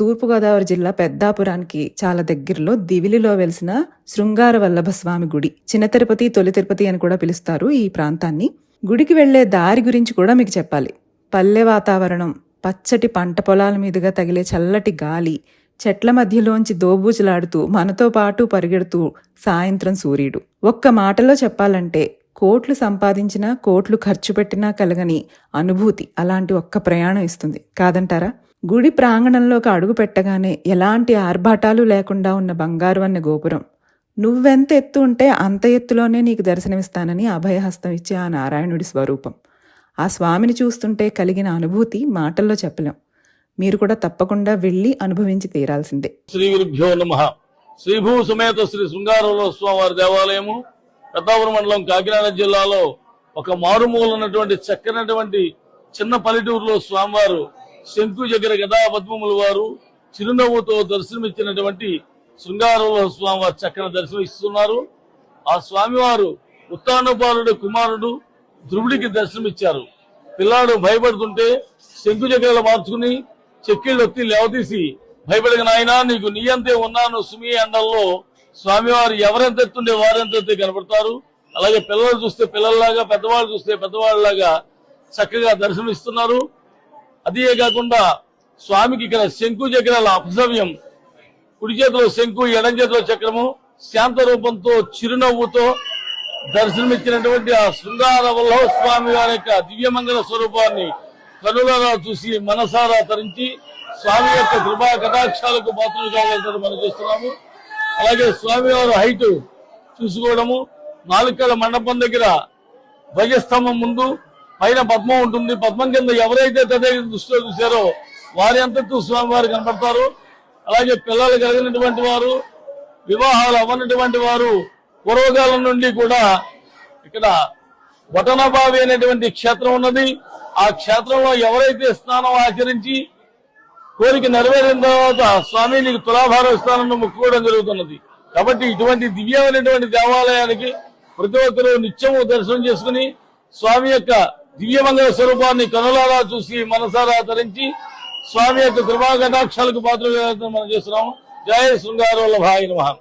తూర్పుగోదావరి జిల్లా పెద్దాపురానికి చాలా దగ్గరలో దివిలిలో వెలిసిన శృంగార వల్లభ స్వామి గుడి. చిన్న తిరుపతి, తొలి తిరుపతి అని కూడా పిలుస్తారు ఈ ప్రాంతాన్ని. గుడికి వెళ్లే దారి గురించి కూడా మీకు చెప్పాలి. పల్లె వాతావరణం, పచ్చటి పంట పొలాల మీదుగా తగిలే చల్లటి గాలి, చెట్ల మధ్యలోంచి దోబూచులాడుతూ మనతో పాటు పరిగెడుతూ సాయంత్రం సూర్యుడు. ఒక్క మాటలో చెప్పాలంటే కోట్లు సంపాదించినా, కోట్లు ఖర్చు పెట్టినా కలగని అనుభూతి అలాంటి ఒక్క ప్రయాణం ఇస్తుంది కాదంటారా? గుడి ప్రాంగణంలోకి అడుగు పెట్టగానే ఎలాంటి ఆర్భాటాలు లేకుండా ఉన్న బంగారు అన్న గోపురం. నువ్వెంత ఎత్తు ఉంటే అంత ఎత్తులోనే నీకు దర్శనమిస్తానని అభయహస్తం ఇచ్చే ఆ నారాయణుడి స్వరూపం. ఆ స్వామిని చూస్తుంటే కలిగిన అనుభూతి మాటల్లో చెప్పలేం. మీరు కూడా తప్పకుండా వెళ్లి అనుభవించి తీరాల్సిందే. శ్రీ గురుభ్యో నమః. శ్రీభూ సమేత శ్రీ శృంగారవల్లభ స్వామివారి దేవాలయము పెద్దాపురం మండలం, కాకినాడ జిల్లాలో ఒక మారుమూల ఉన్నటువంటి చక్కనటువంటి చిన్న పల్లెటూరులో స్వామివారు శంకు జగర గదా పద్మముల వారు చిరునవ్వుతో దర్శనమిచ్చినటువంటి శృంగారవల్లభ స్వామివారు చక్కని దర్శనం ఇస్తున్నారు. ఆ స్వామివారు ఉత్తానపాలుడి కుమారుడు ధ్రువుడికి దర్శనమిచ్చారు. పిల్లాడు భయపడుతుంటే శంకు జగరలు మార్చుకుని చెక్కిళ్ళు ఒత్తి లేవతీసి, భయపడిన నాయనా నీకు నీయంతే ఉన్నాను సుమి అండల్లో స్వామివారు ఎవరెంత ఎత్తుండే వారెంత ఎత్తే కనబడతారు. అలాగే పిల్లలు చూస్తే పిల్లల్లాగా, పెద్దవాళ్ళు చూస్తే పెద్దవాళ్ళలాగా చక్కగా దర్శనమిస్తున్నారు. అదే కాకుండా స్వామికి ఇక్కడ శంకు చక్రాల అపసవ్యం, కుడి చేతిలో శంకు, ఎడం చేతిలో చక్రము, శాంత రూపంతో చిరునవ్వుతో దర్శనమిచ్చినటువంటి ఆ శృంగార వల్లభ స్వామి వారి యొక్క దివ్యమంగళ స్వరూపాన్ని కనులారా చూసి మనసారా తరించి స్వామి యొక్క కృపా కటాక్షాలకు పాత్రలు కావాలని మనం చూస్తున్నాము. అలాగే స్వామివారి హైట్ చూసుకోవడము, 4 కళ్ళ మండపం దగ్గర ధ్వజస్తంభం ముందు పైన పద్మం ఉంటుంది. పద్మం కింద ఎవరైతే తదేక దృష్టిలో చూశారో వారి అంతకు స్వామివారు కనపడతారు. అలాగే పిల్లలు కలిగినటువంటి వారు, వివాహాలు అవ్వనటువంటి వారు పూర్వకాలం నుండి కూడా ఇక్కడ వటనబావి అనేటువంటి క్షేత్రం ఉన్నది. ఆ క్షేత్రంలో ఎవరైతే స్నానం ఆచరించి కోరిక నెరవేరిన తర్వాత స్వామి నీకు తులాభారం ఇస్తానని మొక్కుకోవడం జరుగుతున్నది. కాబట్టి ఇటువంటి దివ్యమైనటువంటి దేవాలయానికి ప్రతి ఒక్కరూ నిత్యము దర్శనం చేసుకుని స్వామి యొక్క దివ్యమంగళ స్వరూపాన్ని కనులారా చూసి మనసారా ధరించి స్వామి యొక్క కృపా కటాక్షాలకు పాత్రలు మనం చేస్తున్నాము. జయ శృంగార వల్లభాయ నమః.